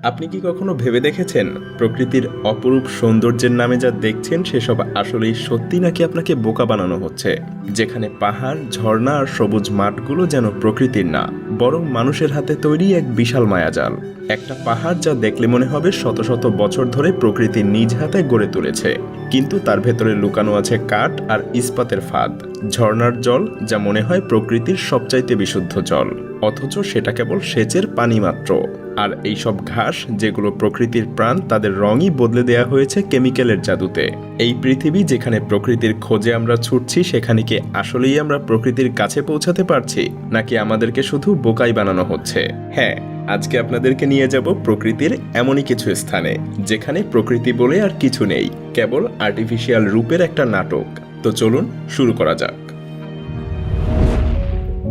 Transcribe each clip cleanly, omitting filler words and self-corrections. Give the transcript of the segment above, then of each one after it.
আপনি কি কখনো ভেবে দেখেছেন প্রকৃতির অপরূপ সৌন্দর্যের নামে যা দেখছেন সেসব আসলেই সত্যি নাকি আপনাকে বোকা বানানো হচ্ছে? যেখানে পাহাড়, ঝর্ণা আর সবুজ মাঠগুলো যেন প্রকৃতির না, বরং মানুষের হাতে তৈরি এক বিশাল মায়াজাল। একটা পাহাড় যা দেখলে মনে হবে শত শত বছর ধরে প্রকৃতি নিজ হাতে গড়ে তুলেছে, কিন্তু তার ভেতরে লুকানো আছে কাঠ আর ইস্পাতের ফাঁদ। ঝর্ণার জল যা মনে হয় প্রকৃতির সবচাইতে বিশুদ্ধ জল, অথচ সেটা কেবল সেচের পানি মাত্র। আর এইসব ঘাস যেগুলো প্রকৃতির প্রাণ, তাদের রঙই বদলে দেয়া হয়েছে কেমিক্যালের জাদুতে। এই পৃথিবী যেখানে প্রকৃতির খোঁজে আমরা ছুটছি, সেখানে কি আসলেই আমরা প্রকৃতির কাছে পৌঁছাতে পারছি, নাকি আমাদেরকে শুধু বোকাই বানানো হচ্ছে? হ্যাঁ, আজকে আপনাদেরকে নিয়ে যাব প্রকৃতির এমনই কিছু স্থানে যেখানে প্রকৃতি বলে আর কিছু নেই, কেবল আর্টিফিশিয়াল রূপের একটা নাটক। তো চলুন শুরু করা যাক।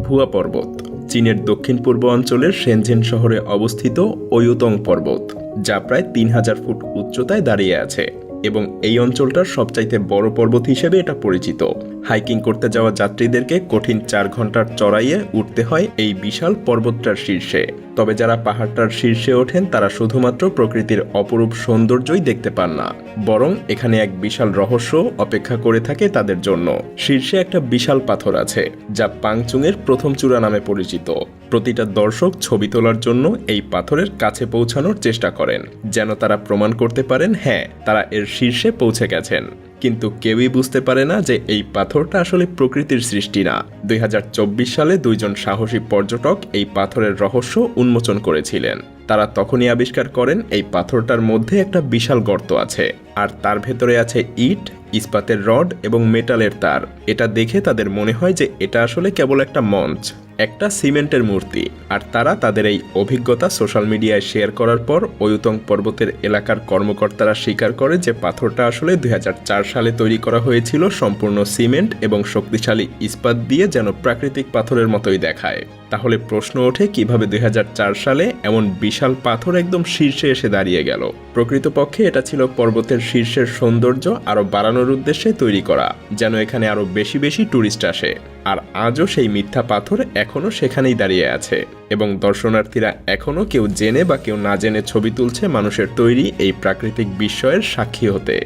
ভুয়া পর্বত, চীনের দক্ষিণ পূর্ব অঞ্চলের শেনঝেন শহরে অবস্থিত ওয়ুতং পর্বত, যা প্রায় 3000 ফুট উচ্চতায় দাঁড়িয়ে আছে এবং এই অঞ্চলটার সবচাইতে বড় পর্বত হিসেবে এটা পরিচিত। হাইকিং করতে যাওয়া যাত্রীদেরকে কঠিন 4 ঘন্টার চড়াইয়ে উঠতে হয় এই বিশাল পর্বতটার শীর্ষে। তবে যারা পাহাড়টার শীর্ষে ওঠেন তারা শুধুমাত্র প্রকৃতির অপরূপ সৌন্দর্যই দেখতে পান না, বরং এখানে এক বিশাল রহস্য অপেক্ষা করে থাকে তাদের জন্য। শীর্ষে একটা বিশাল পাথর আছে যা পাংচুংয়ের প্রথম চূড়া নামে পরিচিত। প্রতিটা দর্শক ছবি তোলার জন্য এই পাথরের কাছে পৌঁছানোর চেষ্টা করেন, যেন তারা প্রমাণ করতে পারেন হ্যাঁ, তারা এর শীর্ষে পৌঁছে গেছেন। কিন্তু কেউই বুঝতে পারে না যে এই পাথরটা আসলে প্রকৃতির সৃষ্টি না। 2024 সালে 2 জন সাহসী পর্যটক এই পাথরের রহস্য উন্মোচন করেছিলেন। তারা তখনই আবিষ্কার করেন এই পাথরটার মধ্যে একটা বিশাল গর্ত আছে, আর তার ভেতরে আছে ইট, ইস্পাতের রড এবং মেটালের তার। এটা দেখে তাদের মনে হয় যে এটা আসলে কেবল একটা মঞ্চ, একটা সিমেন্টের মূর্তি। আর তারা তাদের এই অভিজ্ঞতা সোশ্যাল মিডিয়ায় শেয়ার করার পর ওয়ুতং পর্বতের এলাকার কর্মকর্তারা স্বীকার করে যে পাথরটা আসলে 2004 সালে তৈরি করা হয়েছিল সম্পূর্ণ সিমেন্ট এবং শক্তিশালী ইস্পাত দিয়ে, যেন প্রাকৃতিক পাথরের মতোই দেখায়। তাহলে প্রশ্ন ওঠে, কিভাবে 2004 সালে এমন বিশাল পাথর একদম শীর্ষে এসে দাঁড়িয়ে গেল? প্রকৃতপক্ষে এটা ছিল পর্বতের শীর্ষের সৌন্দর্য আরও বাড়ানোর উদ্দেশ্যে তৈরি করা, যেন এখানে আরও বেশি বেশি ট্যুরিস্ট আসে। আর আজও সেই মিথ্যা পাথর এখনও সেখানেই দাঁড়িয়ে আছে এবং দর্শনার্থীরা এখনও কেউ জেনে বা কেউ না জেনে ছবি তুলছে মানুষের তৈরি এই প্রাকৃতিক বিস্ময়ের সাক্ষী হতে।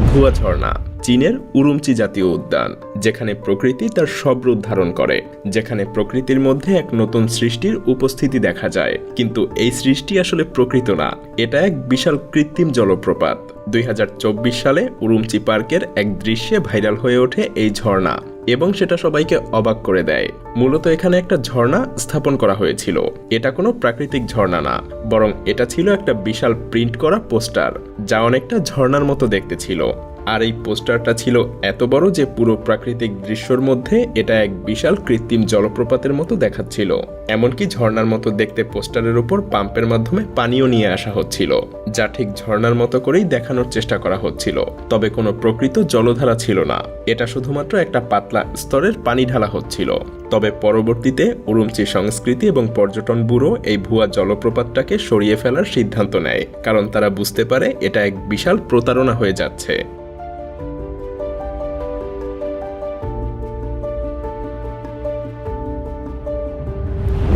ভুয়া ঝর্ণা, চীনের উরুমচি জাতীয় উদ্যান, যেখানে প্রকৃতি তার সব রূপ ধারণ করে, যেখানে প্রকৃতির মধ্যে এক নতুন সৃষ্টির উপস্থিতি দেখা যায়। কিন্তু এই সৃষ্টি আসলে প্রকৃত না, এটা এক বিশাল কৃত্রিম জলপ্রপাত। 2024 সালে উরুমচি পার্কের এক দৃশ্যে ভাইরাল হয়ে ওঠে এই ঝর্ণা এবং সেটা সবাইকে অবাক করে দেয়। মূলত এখানে একটা ঝর্ণা স্থাপন করা হয়েছিল। এটা কোনো প্রাকৃতিক ঝর্ণা না, বরং এটা ছিল একটা বিশাল প্রিন্ট করা পোস্টার, যা অনেকটা ঝর্ণার মতো দেখতে ছিল। আর এই পোস্টারটা ছিল এত বড় যে পুরো প্রাকৃতিক দৃশ্যের মধ্যে এটা এক বিশাল কৃত্রিম জলপ্রপাতের মতো দেখাচ্ছিল। এমনকি ঝর্ণার মতো দেখতে পোস্টারের উপর পাম্পের মাধ্যমে পানিও নিয়ে আসা হচ্ছিল, যা ঠিক ঝর্ণার মতো করেই দেখানোর চেষ্টা করা হচ্ছিল। তবে কোনো প্রকৃত জলধারা ছিল না, এটা শুধুমাত্র একটা পাতলা স্তরের পানি ঢালা হচ্ছিল। তবে পরবর্তীতে উরুমচি সংস্কৃতি এবং পর্যটন ব্যুরো এই ভুয়া জলপ্রপাতটাকে সরিয়ে ফেলার সিদ্ধান্ত নেয়, কারণ তারা বুঝতে পারে এটা এক বিশাল প্রতারণা হয়ে যাচ্ছে।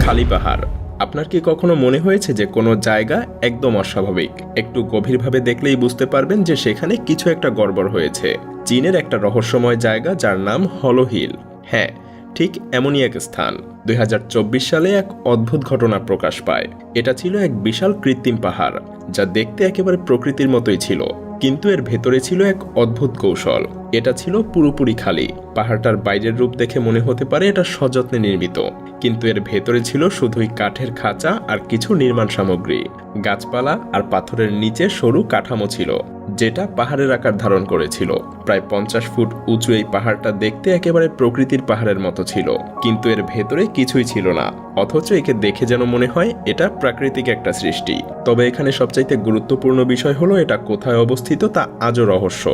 খালি পাহাড়, আপনার কি কখনো মনে হয়েছে যে কোনো জায়গা একদম অস্বাভাবিক? একটু গভীরভাবে দেখলেই বুঝতে পারবেন যে সেখানে কিছু একটা গড়বড় হয়েছে। চীনের একটা রহস্যময় জায়গা যার নাম হলো হিল। হ্যাঁ, ঠিক এমনই এক স্থান। 2024 সালে এক অদ্ভুত ঘটনা প্রকাশ পায়। এটা ছিল এক বিশাল কৃত্রিম পাহাড়, যা দেখতে একেবারে প্রকৃতির মতোই ছিল, কিন্তু এর ভেতরে ছিল এক অদ্ভুত কৌশল। এটা ছিল পুরোপুরি খালি। পাহাড়টার বাইরের রূপ দেখে মনে হতে পারে এটা সযত্নে নির্মিত, কিন্তু এর ভেতরে ছিল শুধুই কাঠের খাঁচা আর কিছু নির্মাণ সামগ্রী। গাছপালা আর পাথরের নিচে সরু কাঠামো ছিল, যেটা পাহাড়ের আকার ধারণ করেছিল। প্রায় 50 ফুট উঁচু এই পাহাড়টা দেখতে একেবারে প্রকৃতির পাহাড়ের মতো ছিল, কিন্তু এর ভেতরে কিছুই ছিল না। অথচ একে দেখে যেন মনে হয় এটা প্রাকৃতিক একটা সৃষ্টি। তবে এখানে সবচাইতে গুরুত্বপূর্ণ বিষয় হলো এটা কোথায় অবস্থিত তা আজও রহস্য।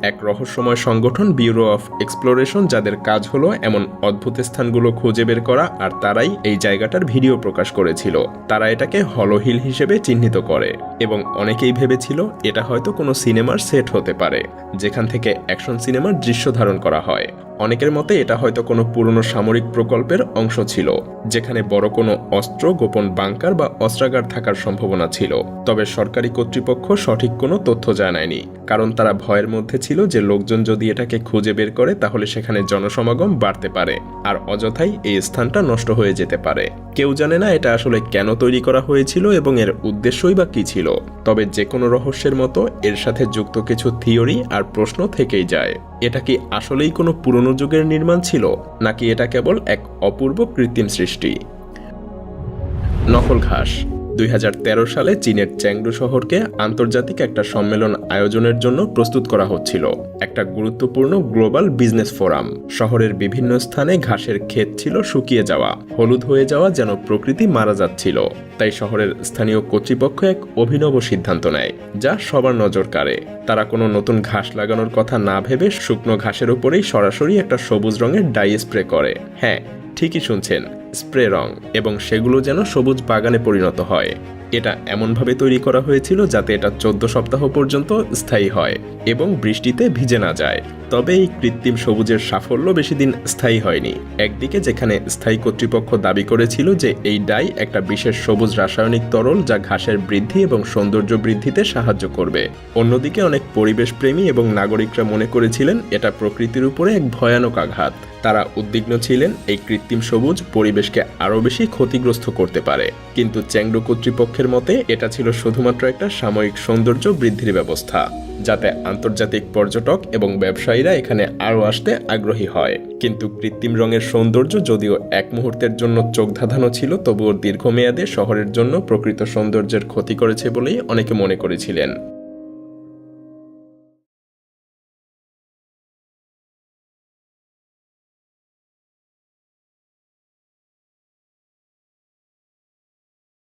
এক রহস্যময় সংগঠন ব্যুরো অফ এক্সপ্লোরেশন, যাদের কাজ হলো এমন অদ্ভুত স্থানগুলো খুঁজে বের করা, আর তারাই এই জায়গাটার ভিডিও প্রকাশ করেছিল। তারা এটাকে হলো হিল হিসেবে চিহ্নিত করে এবং অনেকেই ভেবেছিল এটা হয়তো কোনো সিনেমার সেট হতে পারে, যেখান থেকে অ্যাকশন সিনেমার দৃশ্য ধারণ করা হয়। অনেকের মতে এটা হয়তো কোনো পুরনো সামরিক প্রকল্পের অংশ ছিল, যেখানে বড় কোনো অস্ত্র, গোপন বাংকার বা অস্ত্রাগার থাকার সম্ভাবনা ছিল। তবে সরকারি কর্তৃপক্ষ সঠিক কোনো তথ্য জানায়নি, কারণ তারা ভয়ের মধ্যে ছিল যে লোকজন যদি এটাকে খুঁজে বের করে তাহলে সেখানে জনসমাগম বাড়তে পারে আর অযথাই এই স্থানটা নষ্ট হয়ে যেতে পারে। কেউ জানে না এটা আসলে কেন তৈরি করা হয়েছিল এবং এর উদ্দেশ্যই বা কী ছিল। তবে যে কোনো রহস্যের মতো এর সাথে যুক্ত কিছু থিওরি আর প্রশ্ন থেকেই যায়। এটা কি আসলেই কোনো পুরনো যুগের নির্মাণ ছিল, নাকি এটা কেবল এক অপূর্ব কৃত্রিম সৃষ্টি? নকল ঘাস। 2013 সালে চীনের চ্যাংডু শহরকে আন্তর্জাতিক একটা সম্মেলন আয়োজনের জন্য প্রস্তুত করা হচ্ছিল, একটা গুরুত্বপূর্ণ গ্লোবাল বিজনেস ফোরাম। শহরের বিভিন্ন স্থানে ঘাসের ক্ষেত ছিল শুকিয়ে যাওয়া, হলুদ হয়ে যাওয়া, যেন প্রকৃতি মারা যাচ্ছিল। তাই শহরের স্থানীয় কর্তৃপক্ষ এক অভিনব সিদ্ধান্ত নেয়, যা সবার নজর কাড়ে। তারা কোনো নতুন ঘাস লাগানোর কথা না ভেবে শুকনো ঘাসের উপরেই সরাসরি একটা সবুজ রঙের ডাই স্প্রে করে। হ্যাঁ, ঠিকই শুনছেন, স্প্রে রং, এবং সেগুলো যেন সবুজ বাগানে পরিণত হয়। এটা এমনভাবে তৈরি করা হয়েছিল যাতে এটা 14 সপ্তাহ পর্যন্ত স্থায়ী হয় এবং বৃষ্টিতে ভিজে না যায়। তবে এই কৃত্রিম সবুজের সাফল্য বেশি দিন স্থায়ী হয়নি। একদিকে যেখানে স্থায়ী কর্তৃপক্ষ দাবি করেছিল যে এই ডাই একটা বিশেষ সবুজ রাসায়নিক তরল যা ঘাসের বৃদ্ধি এবং সৌন্দর্য বৃদ্ধিতে সাহায্য করবে, অন্যদিকে অনেক পরিবেশপ্রেমী এবং নাগরিকরা মনে করেছিলেন এটা প্রকৃতির উপরে এক ভয়ানক আঘাত। তারা উদ্বিগ্ন ছিলেন এই কৃত্রিম সবুজ পরিবেশকে আরও বেশি ক্ষতিগ্রস্ত করতে পারে। কিন্তু চ্যাংডু কর্তৃপক্ষের মতে এটা ছিল শুধুমাত্র একটা সাময়িক সৌন্দর্য বৃদ্ধির ব্যবস্থা, যাতে আন্তর্জাতিক পর্যটক এবং ব্যবসায়ীরা এখানে আরও আসতে আগ্রহী হয়। কিন্তু কৃত্রিম রঙের সৌন্দর্য যদিও এক মুহূর্তের জন্য চোখ ধাঁধানো ছিল, তবুও দীর্ঘমেয়াদে শহরের জন্য প্রকৃত সৌন্দর্যের ক্ষতি করেছে বলেই অনেকে মনে করেছিলেন।